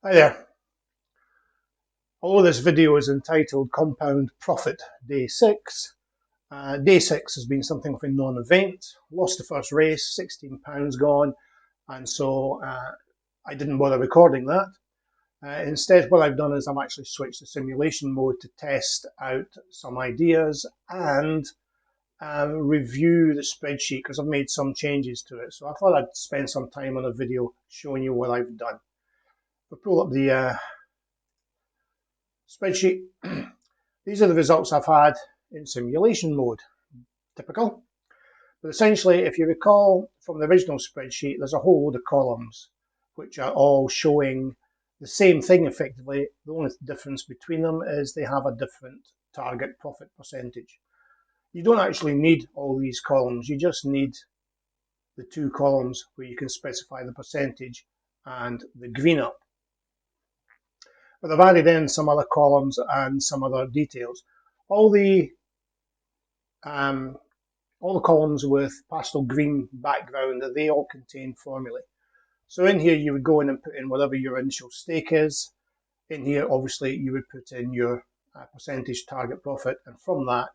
Hi there. Although this video is entitled Compound Profit Day 6, Day 6 has been something of a non-event. Lost the first race, £16 gone, and so I didn't bother recording that. Instead, what I've done is I've actually switched to simulation mode to test out some ideas and review the spreadsheet because I've made some changes to it. So I thought I'd spend some time on a video showing you what I've done. We'll pull up the spreadsheet. These are the results I've had in simulation mode. Typical. But essentially, if you recall from the original spreadsheet, there's a whole load of columns which are all showing the same thing effectively. The only difference between them is they have a different target profit percentage. You don't actually need all these columns. You just need the two columns where you can specify the percentage and the green up. But I've added in some other columns and some other details. All the columns with pastel green background, they all contain formulae. So in here you would go in and put in whatever your initial stake is. In here obviously you would put in your percentage target profit, and from that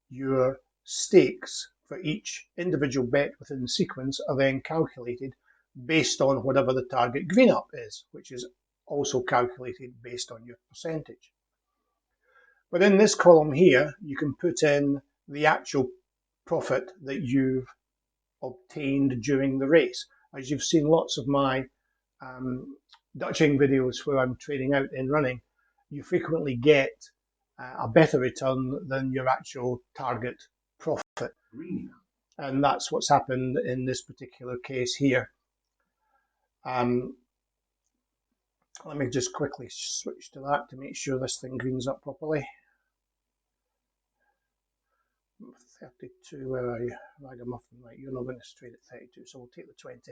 your stakes for each individual bet within the sequence are then calculated based on whatever the target green up is, which is also calculated based on your percentage. But in this column here, you can put in the actual profit that you've obtained during the race. As you've seen lots of my Dutching videos where I'm trading out in running, you frequently get a better return than your actual target profit. And that's what's happened in this particular case here. Let me just quickly switch to that to make sure this thing greens up properly. 32, where are you? Ragamuffin, right, you're not going to trade at 32, so we'll take the 20.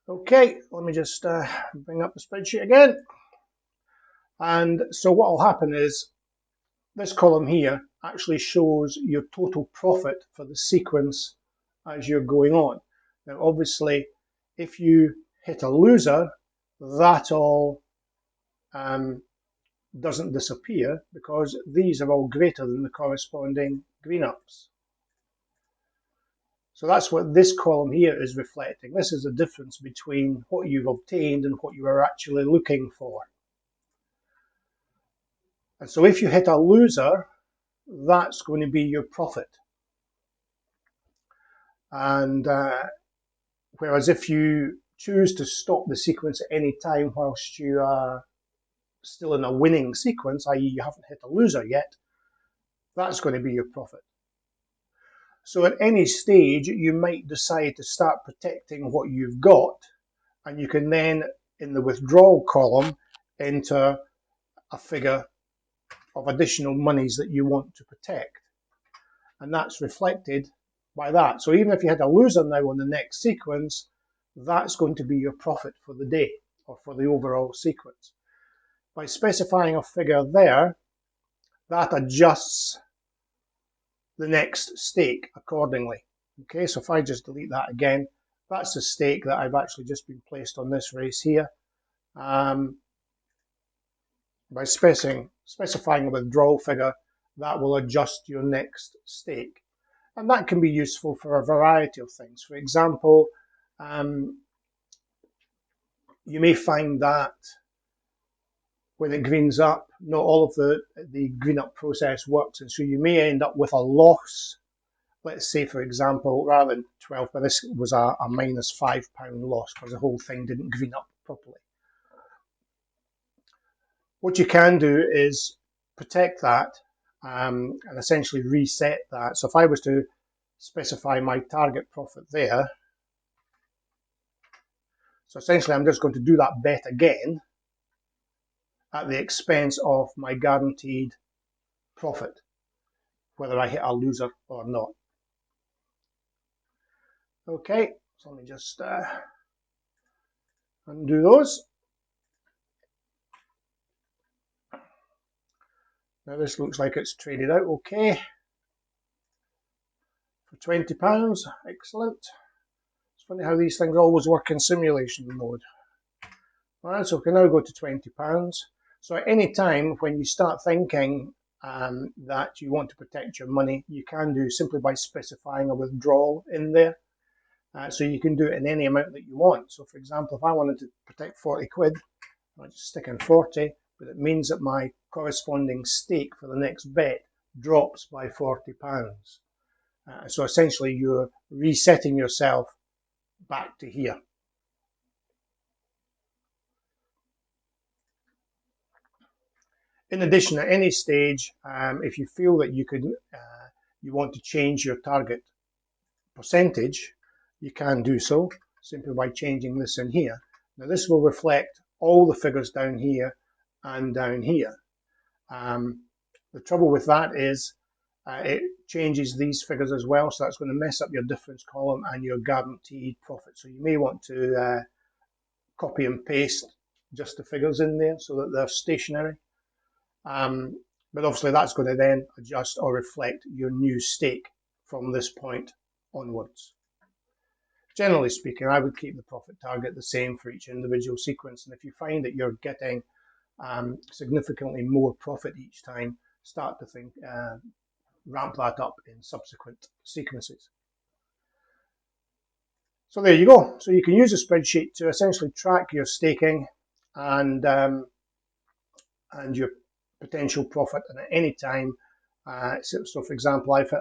Okay, let me just bring up the spreadsheet again. And so what will happen is this column here actually shows your total profit for the sequence as you're going on. Now obviously if you hit a loser, that all doesn't disappear because these are all greater than the corresponding green ups. So that's what this column here is reflecting. This is the difference between what you've obtained and what you are actually looking for. And so if you hit a loser, that's going to be your profit. And whereas if you choose to stop the sequence at any time whilst you are still in a winning sequence, i.e. you haven't hit a loser yet, that's going to be your profit. So at any stage, you might decide to start protecting what you've got, and you can then, in the withdrawal column, enter a figure of additional monies that you want to protect. And that's reflected by that. So even if you had a loser now on the next sequence, that's going to be your profit for the day or for the overall sequence. By specifying a figure there, that adjusts the next stake accordingly. Okay, so if I just delete that again, that's the stake that I've actually just been placed on this race here. By specifying a withdrawal figure, that will adjust your next stake. And that can be useful for a variety of things. For example, you may find that when it greens up, not all of the green up process works, and so you may end up with a loss. Let's say, for example, rather than 12, but this was a minus £5 loss because the whole thing didn't green up properly. What you can do is protect that and essentially reset that. So if I was to specify my target profit there, so essentially I'm just going to do that bet again at the expense of my guaranteed profit, whether I hit a loser or not. Okay, so let me just undo those. Now this looks like it's traded out okay for £20. Excellent. It's funny how these things always work in simulation mode. Right, so we can now go to £20. So at any time when you start thinking that you want to protect your money, you can do simply by specifying a withdrawal in there. So you can do it in any amount that you want. So for example, if I wanted to protect 40 quid, I just stick in 40, but it means that my corresponding stake for the next bet drops by £40. So essentially you're resetting yourself back to here. In addition, at any stage, if you feel that you want to change your target percentage, you can do so simply by changing this in here. Now this will reflect all the figures down here and down here. The trouble with that is it changes these figures as well, so that's going to mess up your difference column and your guaranteed profit. So you may want to copy and paste just the figures in there so that they're stationary. But obviously that's going to then adjust or reflect your new stake from this point onwards. Generally speaking, I would keep the profit target the same for each individual sequence, and if you find that you're getting significantly more profit each time, start to think ramp that up in subsequent sequences. So there you go. So you can use a spreadsheet to essentially track your staking and your potential profit, and at any time. So for example, I've hit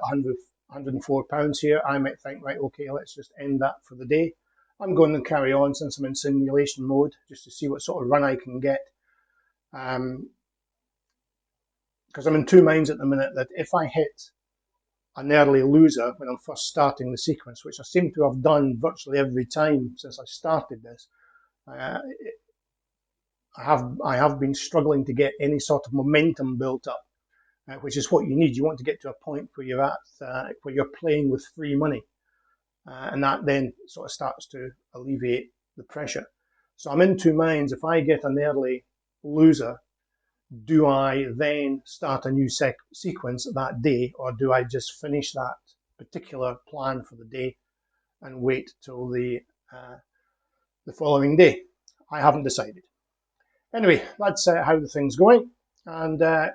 £104 here. I might think, right, okay, let's just end that for the day. I'm going to carry on since I'm in simulation mode just to see what sort of run I can get. Because I'm in two minds at the minute that if I hit an early loser when I'm first starting the sequence, which I seem to have done virtually every time since I started this, I have been struggling to get any sort of momentum built up, which is what you need. You want to get to a point where you're at, where you're playing with free money, and that then sort of starts to alleviate the pressure. So I'm in two minds. If I get an early loser, do I then start a new sequence that day, or do I just finish that particular plan for the day and wait till the following day? I haven't decided. Anyway, that's how the thing's going, and the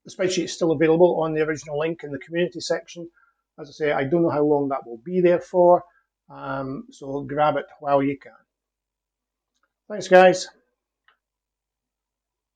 spreadsheet is still available on the original link in the community section. As I say, I don't know how long that will be there for, so grab it while you can. Thanks, guys.